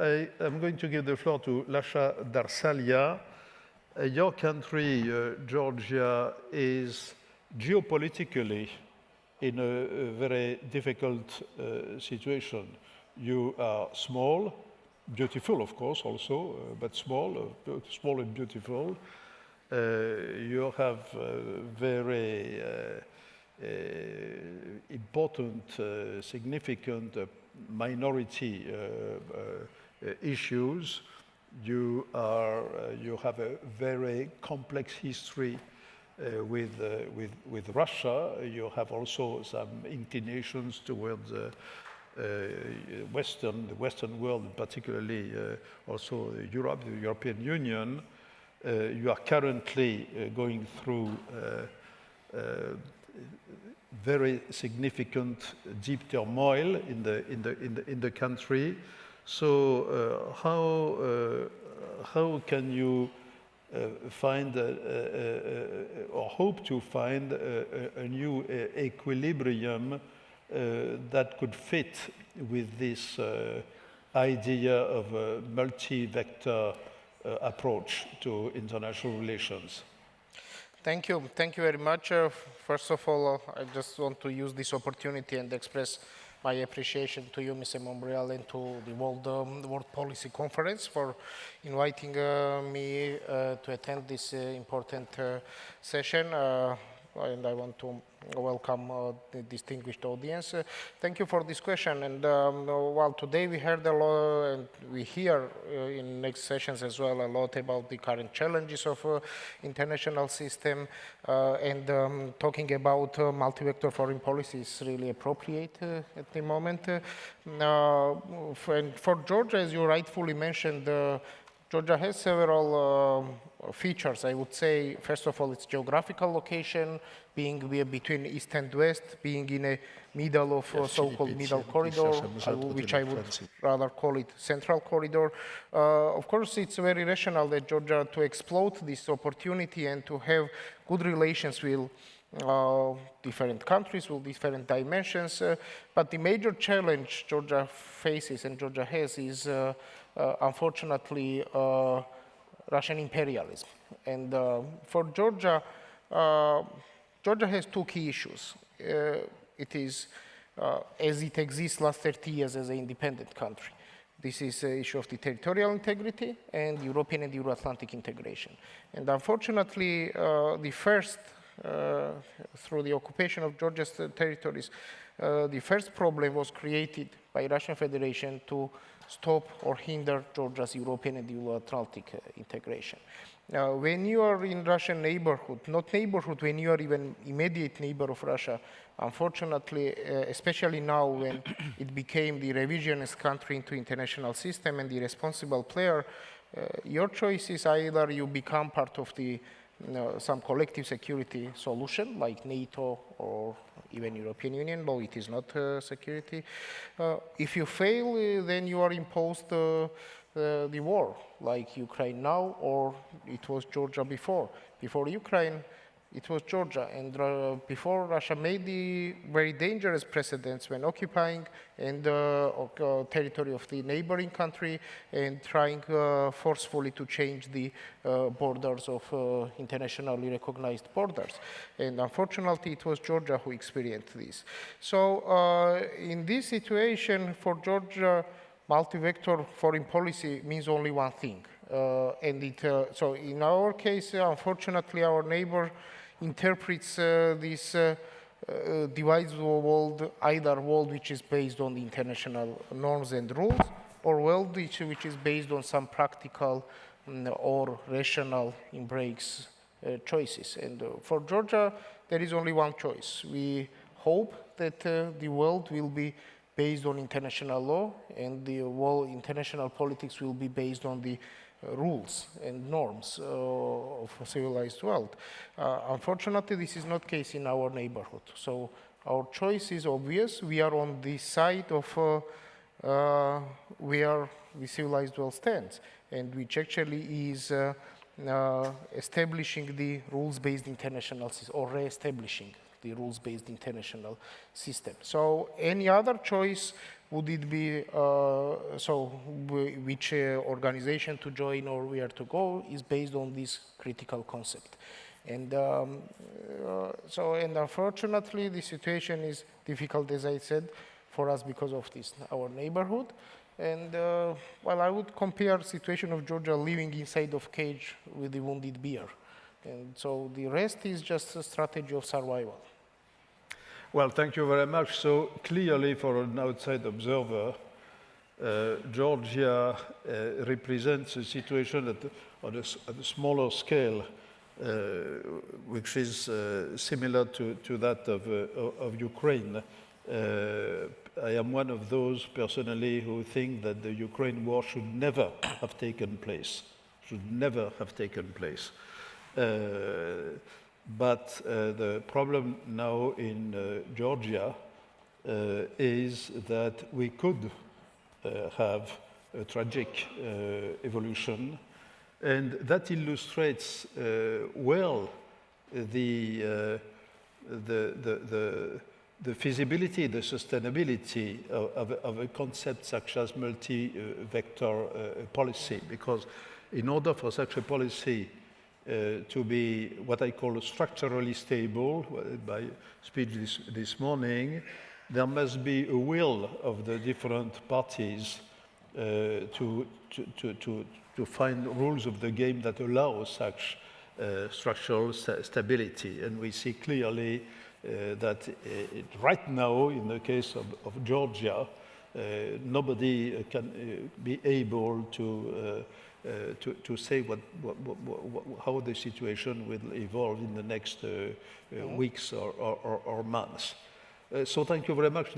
I'm going to give the floor to Lasha Darsalia. Your country, Georgia, is geopolitically in a very difficult situation. You are small, beautiful, of course, also, but small and beautiful. You have very important, significant minority issues. You have a very complex history with Russia. You have also some inclinations towards the Western world, particularly also Europe, the European Union. You are currently going through very significant deep turmoil in the country. So how can you find or hope to find a new equilibrium that could fit with this idea of a multi-vector approach to international relations? Thank you very much. First of all, I just want to use this opportunity and express my appreciation to you, Mr. Montbrial, and to the World Policy Conference for inviting me to attend this important session. And I want to welcome the distinguished audience. Thank you for this question. And well, today we heard a lot, and we hear in next sessions as well a lot about the current challenges of international system. And talking about multi-vector foreign policy is really appropriate at the moment. For Georgia, as you rightfully mentioned, Georgia has several features. I would say, first of all, its geographical location, being between east and west, being in a middle of so-called middle corridor, which I would rather call it central corridor. Of course, it's very rational that Georgia to exploit this opportunity and to have good relations with different countries with different dimensions. But the major challenge Georgia faces and Georgia has is unfortunately, Russian imperialism. And for Georgia, Georgia has two key issues. It is, as it exists last 30 years as an independent country. This is the issue of the territorial integrity and European and Euro-Atlantic integration. And unfortunately, the first, through the occupation of Georgia's territories, the first problem was created by Russian Federation to stop or hinder Georgia's European and Euro-Atlantic integration. Now, when you are in Russian neighborhood, not neighborhood, when you are even immediate neighbor of Russia, unfortunately, especially now when it became the revisionist country into international system and the responsible player, your choice is either you become part of the some collective security solution like NATO or even European Union, though it is not security. If you fail, then you are imposed the war, like Ukraine now, or it was Georgia before. Before Ukraine, it was Georgia, and before Russia made the very dangerous precedents when occupying and territory of the neighboring country and trying forcefully to change the borders of internationally recognized borders. And unfortunately, it was Georgia who experienced this. So in this situation, for Georgia, multi-vector foreign policy means only one thing. So in our case, unfortunately, our neighbor interprets this divides the world, either world which is based on the international norms and rules, or world which is based on some practical or rational embrace choices. And for Georgia, there is only one choice. We hope that the world will be based on international law, and the world international politics will be based on the rules and norms of a civilized world. Unfortunately, this is not the case in our neighborhood. So our choice is obvious. We are on the side of where the civilized world stands, and which actually is establishing the rules-based international system, or re-establishing the rules-based international system. So any other choice would it be, which organization to join or where to go is based on this critical concept. And and unfortunately, the situation is difficult, as I said, for us because of this, our neighborhood. And well, I would compare situation of Georgia living inside of cage with the wounded bear. And so the rest is just a strategy of survival. Well, thank you very much. So clearly, for an outside observer, Georgia represents a situation at a smaller scale, which is similar to that of Ukraine. I am one of those personally who think that the Ukraine war should never have taken place, but the problem now in Georgia is that we could have a tragic evolution, and that illustrates well the feasibility, the sustainability of a concept such as multi-vector policy, because in order for such a policy to be what I call structurally stable, by speech this morning, there must be a will of the different parties to find rules of the game that allow such structural stability. And we see clearly that right now, in the case of Georgia, nobody can be able to say how the situation will evolve in the next weeks or months. So thank you very much.